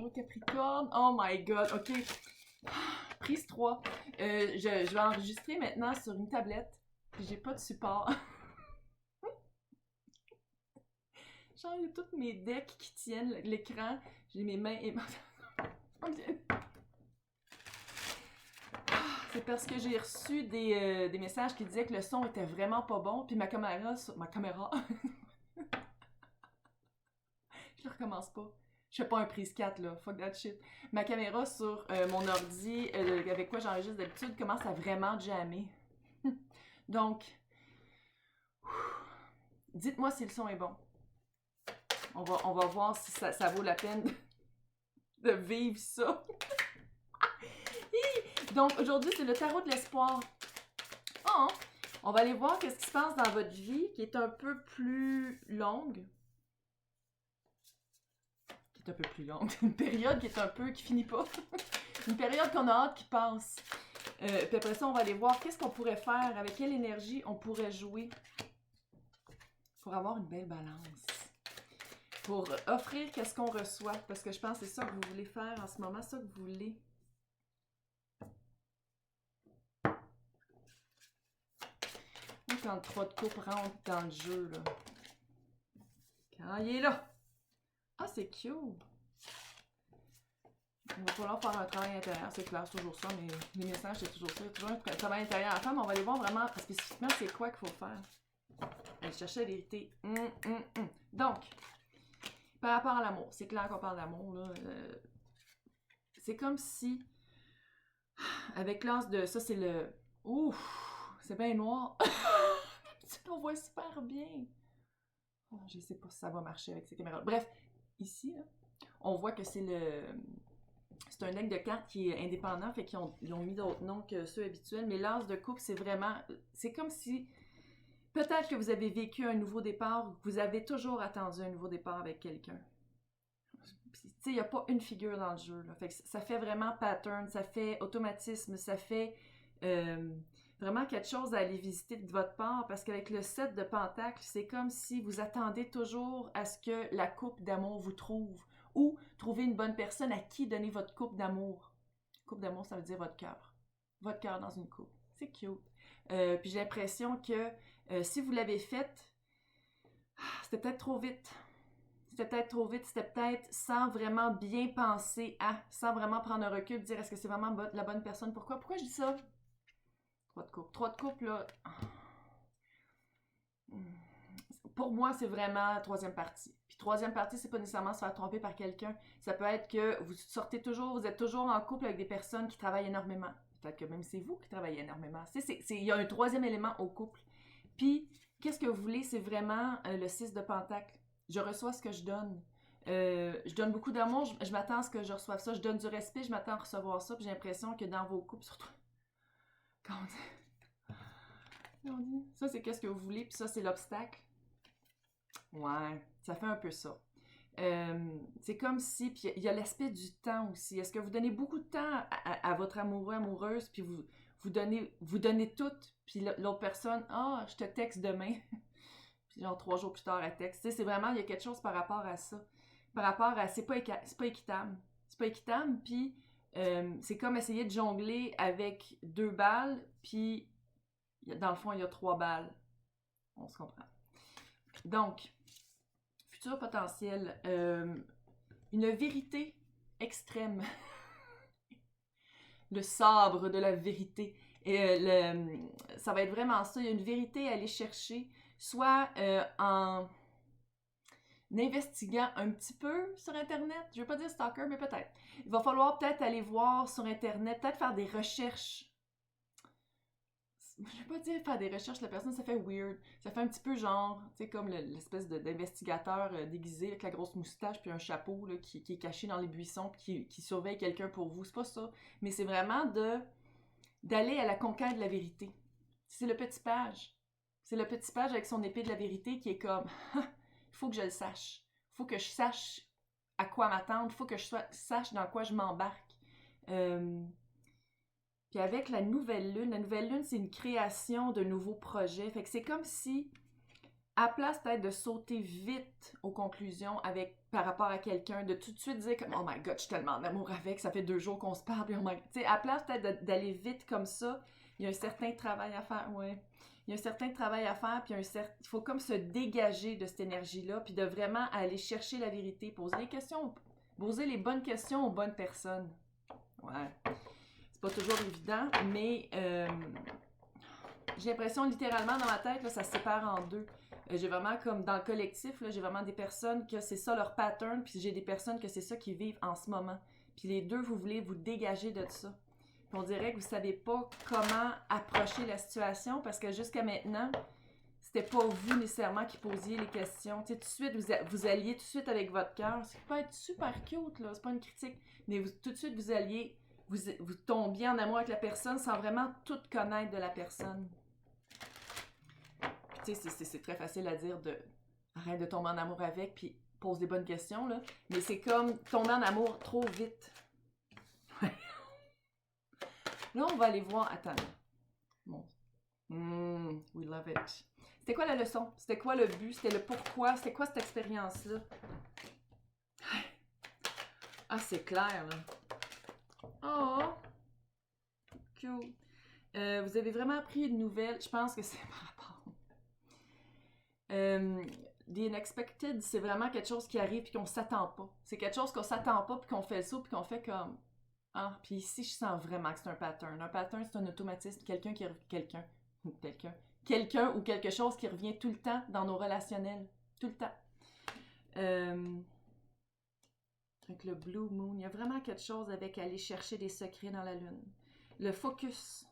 Bonjour Capricorne. Oh my god, ok. Prise 3. Je vais enregistrer maintenant sur une tablette. Puis j'ai pas de support. Genre, il y a tous mes decks qui tiennent l'écran. J'ai mes mains et c'est parce que j'ai reçu des messages qui disaient que le son était vraiment pas bon. Puis ma caméra... Je le recommence pas. Je fais pas un prise 4 là, fuck that shit. Ma caméra sur mon ordi, avec quoi j'enregistre d'habitude, commence à vraiment jammer. Donc, dites-moi si le son est bon. On va voir si ça vaut la peine de vivre ça. Donc, aujourd'hui, c'est le tarot de l'espoir. Oh, on va aller voir qu'est-ce qui se passe dans votre vie qui est un peu plus longue. Qui est un peu plus longue. Une période qui est un peu... qui finit pas. Une période qu'on a hâte qui passe. Puis après ça, on va aller voir qu'est-ce qu'on pourrait faire, avec quelle énergie on pourrait jouer pour avoir une belle balance. Pour offrir qu'est-ce qu'on reçoit. Parce que je pense que c'est ça que vous voulez faire en ce moment, ça que vous voulez. Quand le 3 de coupe rentre dans le jeu, là. Quand il est là. Ah, c'est cute. Il va falloir faire un travail intérieur, c'est clair, c'est toujours ça, mais les messages, c'est toujours ça. Il y a toujours un travail intérieur à faire, mais on va aller voir vraiment spécifiquement c'est quoi qu'il faut faire. Aller chercher la vérité. Donc, par rapport à l'amour, c'est clair qu'on parle d'amour, là. C'est comme si, avec l'as de... Ça, c'est le... Ouf! C'est bien noir. On voit super bien. Oh, je sais pas si ça va marcher avec ces caméras. Bref, ici, là, on voit que c'est le... C'est un deck de cartes qui est indépendant, fait qu'ils ont mis d'autres noms que ceux habituels. Mais l'as de coupe, c'est vraiment... C'est comme si... Peut-être que vous avez vécu un nouveau départ, vous avez toujours attendu un nouveau départ avec quelqu'un. Tu sais, il n'y a pas une figure dans le jeu, là. Fait que ça fait vraiment pattern, ça fait automatisme, ça fait vraiment quelque chose à aller visiter de votre part, parce qu'avec le 7 de Pentacles, c'est comme si vous attendez toujours à ce que la coupe d'amour vous trouve, ou trouver une bonne personne à qui donner votre coupe d'amour. Coupe d'amour, ça veut dire votre cœur. Votre cœur dans une coupe. C'est cute. Puis j'ai l'impression que si vous l'avez faite, c'était peut-être trop vite. C'était peut-être trop vite, c'était peut-être sans vraiment bien penser à, sans vraiment prendre un recul, dire est-ce que c'est vraiment la bonne personne. Pourquoi je dis ça? 3 de coupe. 3 de coupe, là. Pour moi, c'est vraiment la troisième partie. Puis troisième partie, c'est pas nécessairement se faire tromper par quelqu'un. Ça peut être que vous sortez toujours, vous êtes toujours en couple avec des personnes qui travaillent énormément. Peut-être que même c'est vous qui travaillez énormément. Il y a un troisième élément au couple. Puis, qu'est-ce que vous voulez? C'est vraiment le 6 de Pentacle. Je reçois ce que je donne. Je donne beaucoup d'amour, je m'attends à ce que je reçoive ça. Je donne du respect, je m'attends à recevoir ça. Puis j'ai l'impression que dans vos couples, surtout... Quand on dit... Ça, c'est qu'est-ce que vous voulez, puis ça, c'est l'obstacle. Ouais, ça fait un peu ça. C'est comme si... Puis il y a l'aspect du temps aussi. Est-ce que vous donnez beaucoup de temps à votre amoureux, amoureuse, puis vous donnez tout, puis l'autre personne, ah, je te texte demain. Puis genre 3 jours plus tard, elle texte. Tu sais, c'est vraiment, il y a quelque chose par rapport à ça. Par rapport à, c'est pas équitable. C'est pas équitable, puis c'est comme essayer de jongler avec 2 balles, puis dans le fond, il y a 3 balles. On se comprend. Donc, futur potentiel, une vérité extrême. Le sabre de la vérité. Et ça va être vraiment ça. Il y a une vérité à aller chercher, soit en investiguant un petit peu sur Internet. Je ne veux pas dire stalker, mais peut-être. Il va falloir peut-être aller voir sur Internet, peut-être faire des recherches. Je ne veux pas dire faire des recherches, la personne, ça fait weird. Ça fait un petit peu genre, tu sais, comme l'espèce d'investigateur déguisé avec la grosse moustache puis un chapeau là, qui est caché dans les buissons qui surveille quelqu'un pour vous. C'est pas ça. Mais c'est vraiment d'aller à la conquête de la vérité. C'est le petit page. C'est le petit page avec son épée de la vérité qui est comme, il faut que je le sache. Il faut que je sache à quoi m'attendre. Il faut que je sache dans quoi je m'embarque. Puis avec la nouvelle lune, c'est une création de nouveaux projets. Fait que c'est comme si, à place peut-être de sauter vite aux conclusions avec par rapport à quelqu'un, de tout de suite dire comme « Oh my God, je suis tellement en amour avec, ça fait 2 jours qu'on se parle, puis oh my God. » Tu sais, à place peut-être d'aller vite comme ça, il y a un certain travail à faire, ouais. Il y a un certain travail à faire, puis il faut comme se dégager de cette énergie-là, puis de vraiment aller chercher la vérité, poser les bonnes questions aux bonnes personnes. Ouais. C'est pas toujours évident, mais j'ai l'impression littéralement dans ma tête, là, ça se sépare en deux. J'ai vraiment comme dans le collectif, là, j'ai vraiment des personnes que c'est ça leur pattern, puis j'ai des personnes que c'est ça qu'ils vivent en ce moment. Puis les deux, vous voulez vous dégager de ça. Puis on dirait que vous savez pas comment approcher la situation parce que jusqu'à maintenant, c'était pas vous nécessairement qui posiez les questions. Tu sais, tout de suite, vous alliez tout de suite avec votre cœur. Ça peut être super cute, là, c'est pas une critique, mais tout de suite, vous tombiez en amour avec la personne sans vraiment tout connaître de la personne. Tu sais, c'est très facile à dire de arrête de tomber en amour avec, puis pose les bonnes questions, là. Mais c'est comme tomber en amour trop vite. Là, on va aller voir. Attends. Bon. We love it. C'était quoi la leçon? C'était quoi le but? C'était le pourquoi? C'était quoi cette expérience-là? Ah, c'est clair, là. Oh! Cute. Vous avez vraiment appris une nouvelle. Je pense que c'est par rapport. The unexpected, c'est vraiment quelque chose qui arrive et qu'on s'attend pas. C'est quelque chose qu'on s'attend pas puis qu'on fait le saut puis qu'on fait comme ah, puis ici je sens vraiment que c'est un pattern. Un pattern, c'est un automatisme, quelqu'un ou quelque chose qui revient tout le temps dans nos relationnels, tout le temps. Avec le Blue Moon, il y a vraiment quelque chose avec aller chercher des secrets dans la lune. Le focus,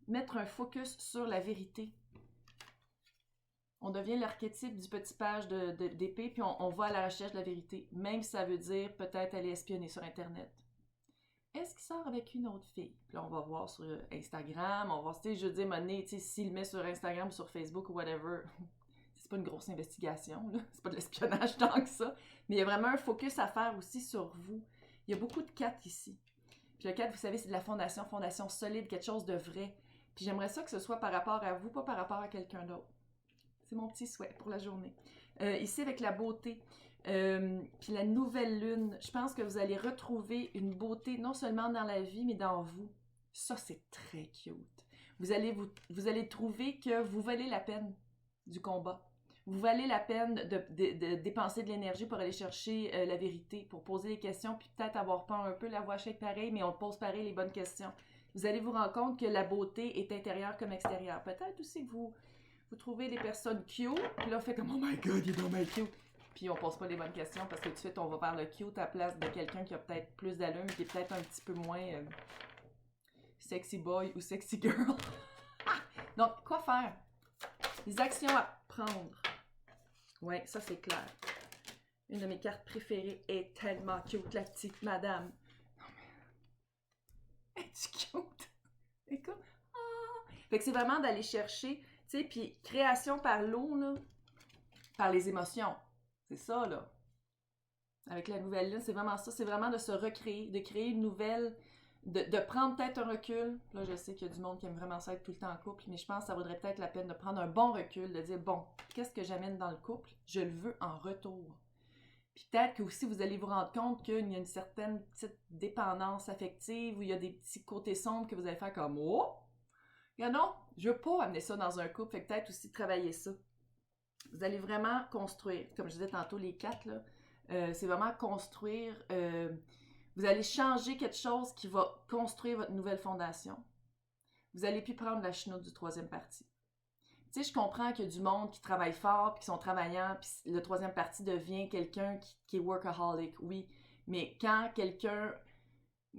mettre un focus sur la vérité. On devient l'archétype du petit page d'épée, puis on va à la recherche de la vérité. Même si ça veut dire peut-être aller espionner sur Internet. Est-ce qu'il sort avec une autre fille? Puis là, on va voir sur Instagram, on va voir, tu sais, je veux dire, s'il le met sur Instagram ou sur Facebook ou whatever, c'est pas une grosse investigation, là. C'est pas de l'espionnage tant que ça. Mais il y a vraiment un focus à faire aussi sur vous. Il y a beaucoup de 4 ici. Puis le 4, vous savez, c'est de la fondation solide, quelque chose de vrai. Puis j'aimerais ça que ce soit par rapport à vous, pas par rapport à quelqu'un d'autre. C'est mon petit souhait pour la journée. Ici, avec la beauté, puis la nouvelle lune, je pense que vous allez retrouver une beauté non seulement dans la vie, mais dans vous. Ça, c'est très cute. Vous allez trouver que vous valez la peine du combat. Vous valez la peine de dépenser de l'énergie pour aller chercher la vérité, pour poser des questions, puis peut-être avoir peur un peu, la voix chèque pareil, mais on pose pareil les bonnes questions. Vous allez vous rendre compte que la beauté est intérieure comme extérieure. Peut-être aussi que vous trouvez des personnes cute, puis là, on fait comme « Oh my God, il est donc cute! » Puis on pose pas les bonnes questions parce que tout de suite, on va faire le cute à la place de quelqu'un qui a peut-être plus d'allure, mais qui est peut-être un petit peu moins sexy boy ou sexy girl. Donc, quoi faire? Les actions à prendre. Ouais, ça c'est clair. Une de mes cartes préférées est tellement cute, la petite madame. Non mais... Es-tu cute? C'est comme... Ah! Fait que c'est vraiment d'aller chercher... Tu sais, puis création par l'eau, là, par les émotions. C'est ça, là. Avec la nouvelle lune, c'est vraiment ça. C'est vraiment de se recréer, de créer une nouvelle, de prendre peut-être un recul. Là, je sais qu'il y a du monde qui aime vraiment ça être tout le temps en couple, mais je pense que ça vaudrait peut-être la peine de prendre un bon recul, de dire, bon, qu'est-ce que j'amène dans le couple? Je le veux en retour. Puis peut-être que aussi vous allez vous rendre compte qu'il y a une certaine petite dépendance affective, ou il y a des petits côtés sombres que vous allez faire comme, oh! Non, je veux pas amener ça dans un couple, fait que peut-être aussi travailler ça. Vous allez vraiment construire, comme je disais tantôt, les 4, là, c'est vraiment construire, vous allez changer quelque chose qui va construire votre nouvelle fondation. Vous allez plus prendre la chenoute du 3e parti. Tu sais, je comprends qu'il y a du monde qui travaille fort, puis qui sont travaillants, puis le 3e parti devient quelqu'un qui est workaholic, oui, mais quand quelqu'un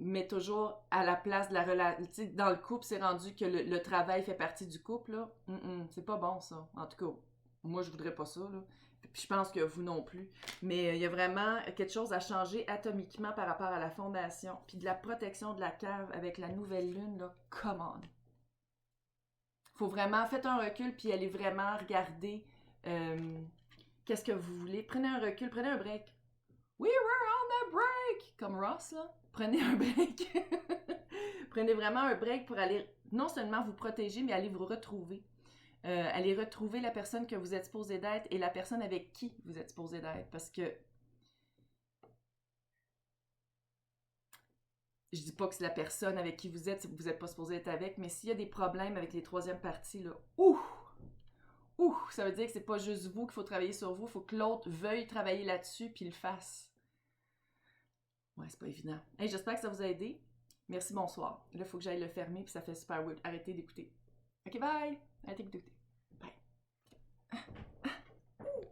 met toujours à la place de la relation. Tu sais, dans le couple, c'est rendu que le travail fait partie du couple, là. C'est pas bon, ça. En tout cas, moi, je voudrais pas ça, là. Puis je pense que vous non plus. Mais il y a vraiment quelque chose à changer atomiquement par rapport à la fondation. Puis de la protection de la cave avec la nouvelle lune, là, come on. Faut vraiment, faites un recul, puis allez vraiment regarder qu'est-ce que vous voulez. Prenez un recul, prenez un break. We were on the break! Comme Ross, là. Prenez un break. Prenez vraiment un break pour aller non seulement vous protéger, mais aller vous retrouver. Aller retrouver la personne que vous êtes supposé d'être et la personne avec qui vous êtes supposé d'être. Parce que Je dis pas que c'est la personne avec qui vous êtes, vous n'êtes pas supposé être avec, mais s'il y a des problèmes avec les troisièmes parties, là, ça veut dire que c'est pas juste vous qu'il faut travailler sur vous, il faut que l'autre veuille travailler là-dessus puis le fasse. Ouais, c'est pas évident. Hey, j'espère que ça vous a aidé. Merci, bonsoir. Là, il faut que j'aille le fermer puis ça fait super weird. Arrêtez d'écouter. Ok, bye! Arrêtez d'écouter. Bye.